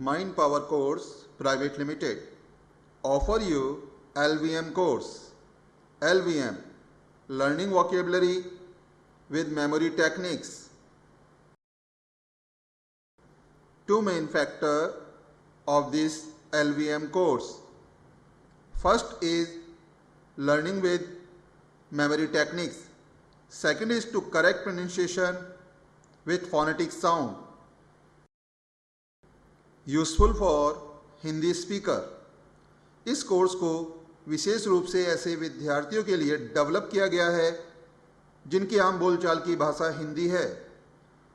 Mind Power Course Private Limited offer you LVM course. LVM, learning vocabulary with memory techniques. Two main factors of this LVM course. First is learning with memory techniques. Second is to correct pronunciation with phonetic sound. Useful for Hindi speaker. इस course को विशेष रूप से ऐसे विद्यार्थियों के लिए develop किया गया है जिनकी आम बोलचाल की भाषा हिंदी है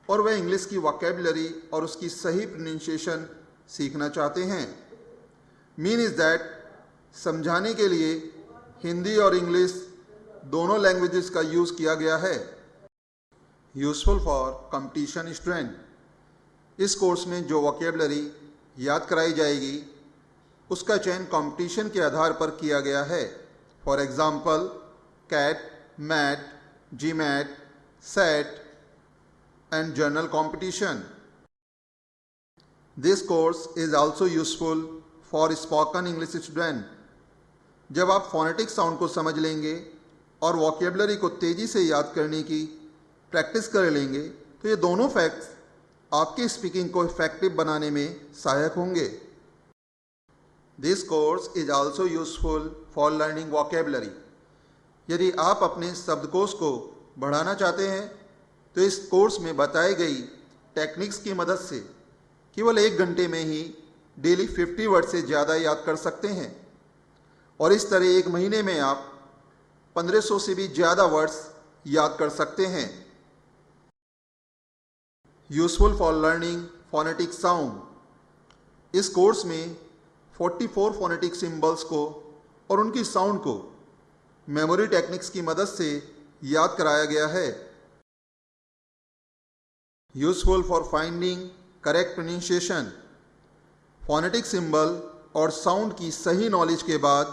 और वह इंग्लिश की वोकैबुलरी और उसकी सही प्रोनाउंसिएशन सीखना चाहते हैं। मीन इज़ दैट समझाने के लिए हिंदी और इंग्लिश दोनों लैंग्वेजेस का यूज़ किया गया है। Useful for competition student. इस कोर्स में जो वोकैबुलरी याद कराई जाएगी उसका चयन कंपटीशन के आधार पर किया गया है। For example CAT, MAT, GMAT, CET and general competition. This course is also useful for spoken English student. जब आप फोनेटिक साउंड को समझ लेंगे और वोकैबुलरी को तेज़ी से याद करने की प्रैक्टिस कर लेंगे तो ये दोनों फैक्ट्स आपके स्पीकिंग को इफेक्टिव बनाने में सहायक होंगे। This course is also useful for learning vocabulary. यदि आप अपने शब्दकोश को बढ़ाना चाहते हैं तो इस कोर्स में बताई गई टेक्निक्स की मदद से केवल 1 घंटे में ही डेली 50 वर्ड से ज़्यादा याद कर सकते हैं और इस तरह 1 महीने में आप 1500 से भी ज़्यादा वर्ड्स याद कर सकते हैं। Useful for learning phonetic sound. इस कोर्स में 44 फोनेटिक सिंबल्स को और उनकी साउंड को मेमोरी टेक्निक्स की मदद से याद कराया गया है। Useful for finding correct pronunciation. Phonetic symbol और साउंड की सही नॉलेज के बाद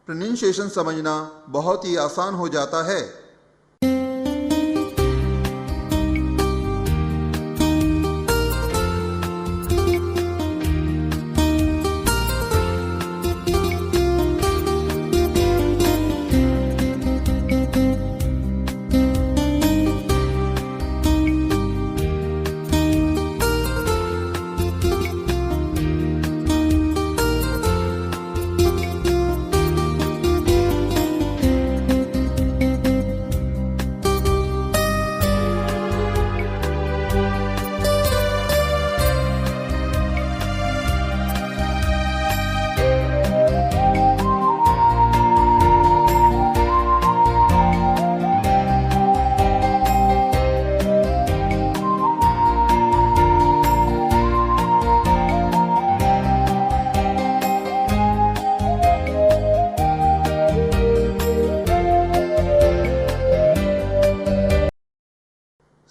प्रोनाउंसिएशन समझना बहुत ही आसान हो जाता है।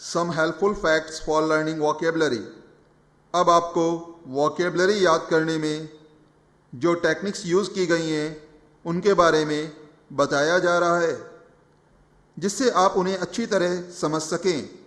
Some helpful facts for learning vocabulary. अब आपको वोकैबुलरी याद करने में जो टेक्निक्स यूज़ की गई हैं उनके बारे में बताया जा रहा है जिससे आप उन्हें अच्छी तरह समझ सकें।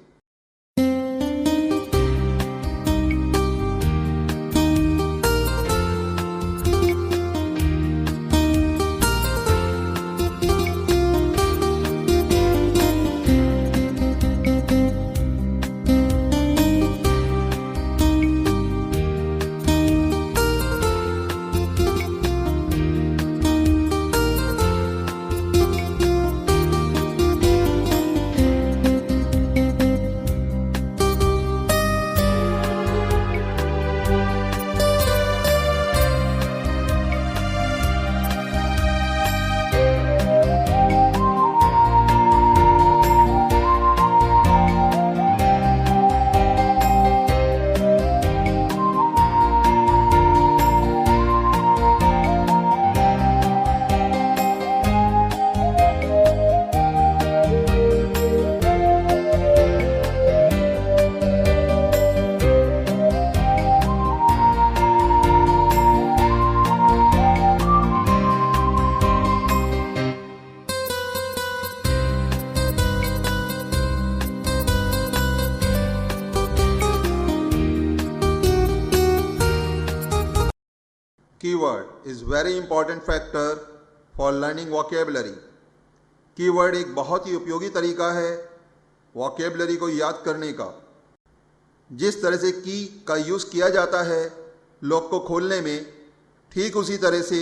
Keyword is very important factor for learning vocabulary. Keyword एक बहुत ही उपयोगी तरीका है वोकेबलरी को याद करने का। जिस तरह से की का यूज़ किया जाता है लॉक को खोलने में, ठीक उसी तरह से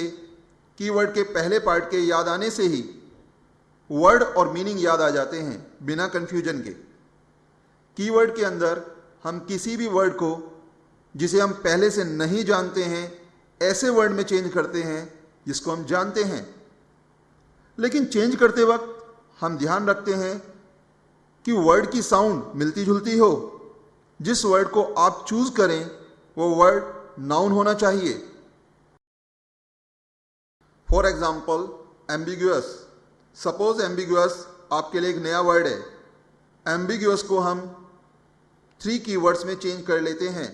कीवर्ड के पहले पार्ट के याद आने से ही वर्ड और मीनिंग याद आ जाते हैं बिना कन्फ्यूजन के। कीवर्ड के अंदर हम किसी भी वर्ड को जिसे हम पहले से नहीं जानते हैं ऐसे वर्ड में चेंज करते हैं जिसको हम जानते हैं, लेकिन चेंज करते वक्त हम ध्यान रखते हैं कि वर्ड की साउंड मिलती जुलती हो। जिस वर्ड को आप चूज करें वो वर्ड नाउन होना चाहिए। For example ambiguous. Suppose ambiguous आपके लिए एक नया वर्ड है। एम्बिग्यूअस को हम 3 कीवर्ड्स में चेंज कर लेते हैं।